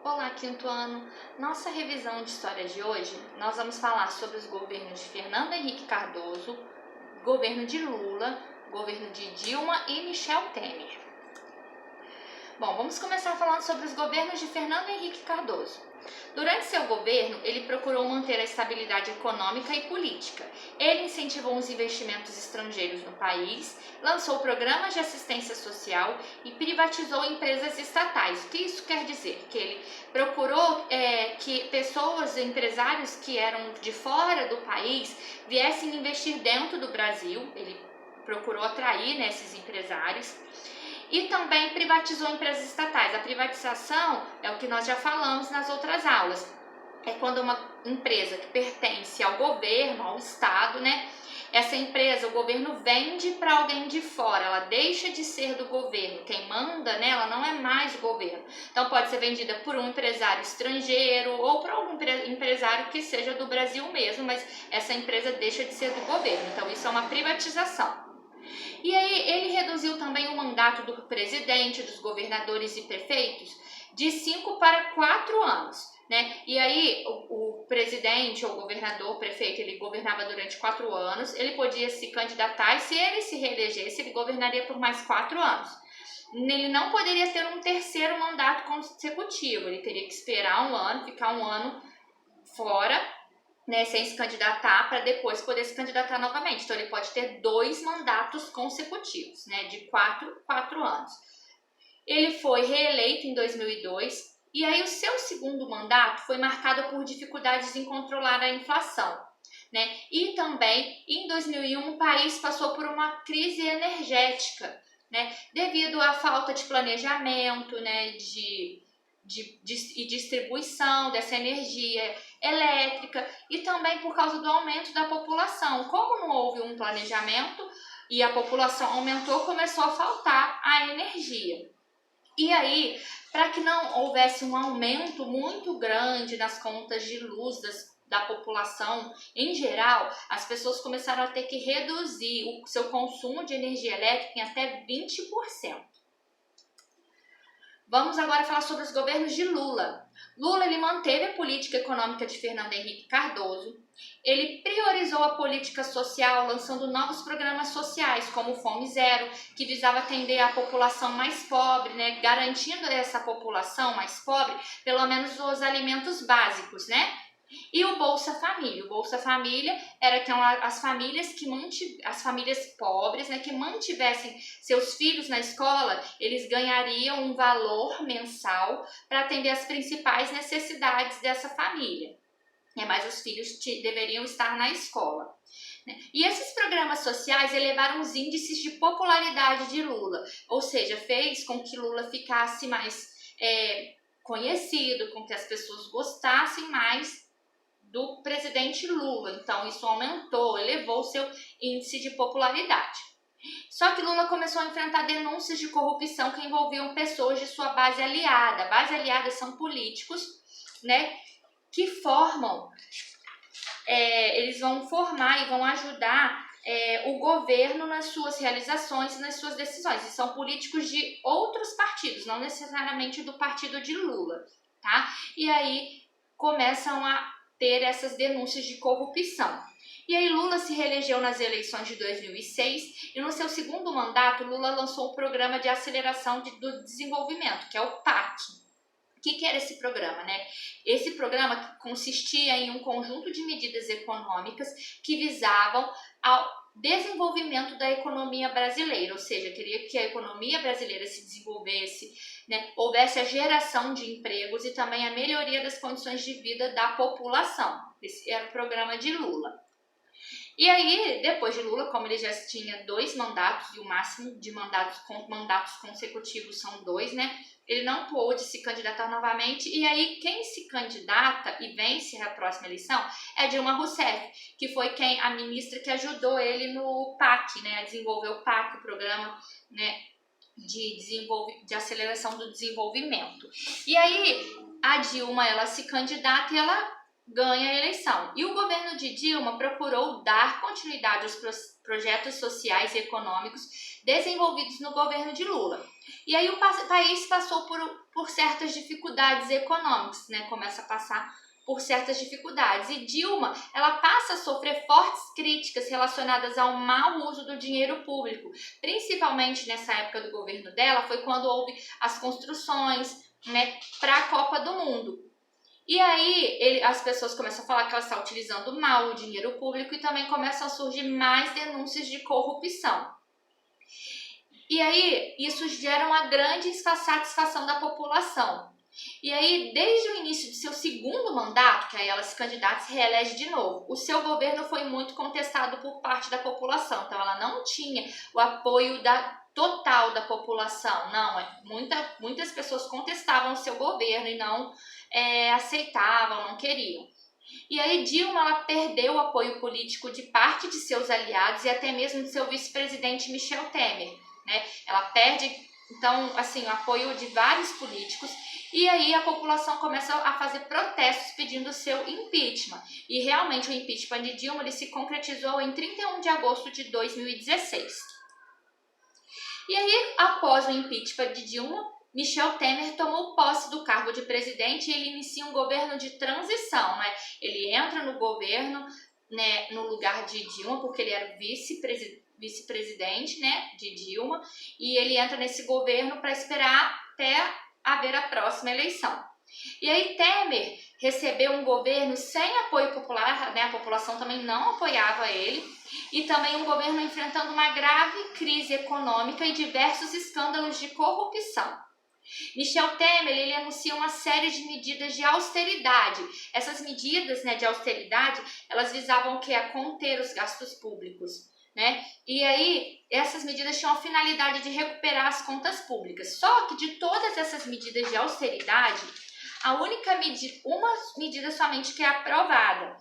Olá, quinto ano! Nossa revisão de história de hoje, nós vamos falar sobre os governos de Fernando Henrique Cardoso, governo de Lula, governo de Dilma e Michel Temer. Bom, vamos começar falando sobre os governos de Fernando Henrique Cardoso. Durante seu governo, ele procurou manter a estabilidade econômica e política. Ele incentivou os investimentos estrangeiros no país, lançou programas de assistência social e privatizou empresas estatais. O que isso quer dizer? Que ele procurou que pessoas, empresários que eram de fora do país, viessem investir dentro do Brasil. Ele procurou atrair esses empresários. E também privatizou empresas estatais. A privatização é o que nós já falamos nas outras aulas. É quando uma empresa que pertence ao governo, ao Estado, essa empresa, o governo vende para alguém de fora, ela deixa de ser do governo. Quem manda nela não é mais o governo. Então pode ser vendida por um empresário estrangeiro ou por algum empresário que seja do Brasil mesmo, mas essa empresa deixa de ser do governo. Então isso é uma privatização. E aí ele reduziu também o mandato do presidente, dos governadores e prefeitos de 5 para 4 anos. E aí o presidente ou governador, prefeito, ele governava durante 4 anos, ele podia se candidatar e se ele se reelegesse, ele governaria por mais 4 anos. Ele não poderia ter um terceiro mandato consecutivo, ele teria que esperar um ano, ficar um ano fora, sem se candidatar, para depois poder se candidatar novamente. Então ele pode ter 2 mandatos consecutivos, de 4 anos. Ele foi reeleito em 2002 e aí o seu segundo mandato foi marcado por dificuldades em controlar a inflação. E também em 2001 o país passou por uma crise energética, devido à falta de planejamento, e distribuição dessa energia elétrica e também por causa do aumento da população. Como não houve um planejamento e a população aumentou, começou a faltar a energia. E aí, para que não houvesse um aumento muito grande nas contas de luz da população em geral, as pessoas começaram a ter que reduzir o seu consumo de energia elétrica em até 20%. Vamos agora falar sobre os governos de Lula. Lula ele manteve a política econômica de Fernando Henrique Cardoso. Ele priorizou a política social, lançando novos programas sociais, como o Fome Zero, que visava atender a população mais pobre, garantindo a essa população mais pobre pelo menos os alimentos básicos, E o Bolsa Família. O Bolsa Família era que as famílias as famílias pobres, que mantivessem seus filhos na escola, eles ganhariam um valor mensal para atender as principais necessidades dessa família. Mas os filhos deveriam estar na escola. E esses programas sociais elevaram os índices de popularidade de Lula, ou seja, fez com que Lula ficasse mais conhecido, com que as pessoas gostassem mais do presidente Lula. Então isso aumentou, elevou o seu índice de popularidade. Só que Lula começou a enfrentar denúncias de corrupção que envolviam pessoas de sua base aliada. A base aliada são políticos, que formam, eles vão formar e vão ajudar o governo nas suas realizações e nas suas decisões. E são políticos de outros partidos, não necessariamente do partido de Lula, tá? E aí começam a ter essas denúncias de corrupção. E aí Lula se reelegeu nas eleições de 2006 e no seu segundo mandato Lula lançou o Programa de Aceleração do Desenvolvimento, que é o PAC. O que era esse programa, Esse programa consistia em um conjunto de medidas econômicas que visavam ao desenvolvimento da economia brasileira, ou seja, queria que a economia brasileira se desenvolvesse, houvesse a geração de empregos e também a melhoria das condições de vida da população. Esse era o programa de Lula. E aí, depois de Lula, como ele já tinha 2 mandatos e o máximo de mandatos consecutivos são 2, ele não pôde se candidatar novamente. E aí, quem se candidata e vence a próxima eleição é Dilma Rousseff, que foi a ministra que ajudou ele no PAC, a desenvolver o PAC, o programa, de aceleração do desenvolvimento. E aí, a Dilma, ela se candidata e ela ganha a eleição. E o governo de Dilma procurou dar continuidade aos projetos sociais e econômicos desenvolvidos no governo de Lula. E aí o país passou por certas dificuldades econômicas, né? Começa a passar por certas dificuldades. E Dilma, ela passa a sofrer fortes críticas relacionadas ao mau uso do dinheiro público. Principalmente nessa época do governo dela, foi quando houve as construções, né, para a Copa do Mundo. E aí as pessoas começam a falar que ela está utilizando mal o dinheiro público e também começam a surgir mais denúncias de corrupção. E aí isso gera uma grande insatisfação da população. E aí, desde o início de seu segundo mandato, que aí ela se candidata e se reelege de novo, o seu governo foi muito contestado por parte da população. Então, ela não tinha o apoio total da população. Não, muitas pessoas contestavam o seu governo e não aceitavam, não queriam. E aí, Dilma, ela perdeu o apoio político de parte de seus aliados e até mesmo de seu vice-presidente Michel Temer, né? Ela perde, então, assim, o apoio de vários políticos. E aí a população começa a fazer protestos pedindo seu impeachment. E realmente o impeachment de Dilma ele se concretizou em 31 de agosto de 2016. E aí, após o impeachment de Dilma, Michel Temer tomou posse do cargo de presidente e ele inicia um governo de transição, né? Ele entra no governo, né, no lugar de Dilma, porque ele era vice-presidente, né, de Dilma, e ele entra nesse governo para esperar até haver a próxima eleição. E aí Temer recebeu um governo sem apoio popular, né? A população também não apoiava ele, e também um governo enfrentando uma grave crise econômica e diversos escândalos de corrupção. Michel Temer ele anuncia uma série de medidas de austeridade. Essas medidas, né, de austeridade, elas visavam o quê? A conter os gastos públicos, né? E aí, essas medidas tinham a finalidade de recuperar as contas públicas. Só que de todas essas medidas de austeridade, a única medida, uma medida somente que é aprovada,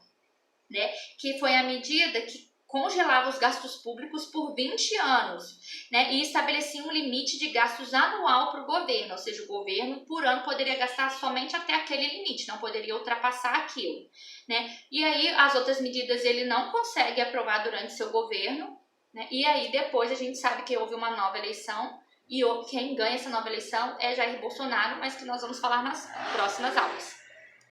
né? Que foi a medida que congelava os gastos públicos por 20 anos, né? E estabelecia um limite de gastos anual para o governo, ou seja, o governo por ano poderia gastar somente até aquele limite, não poderia ultrapassar aquilo, né? E aí as outras medidas ele não consegue aprovar durante seu governo, né? E aí depois a gente sabe que houve uma nova eleição e quem ganha essa nova eleição é Jair Bolsonaro, mas que nós vamos falar nas próximas aulas.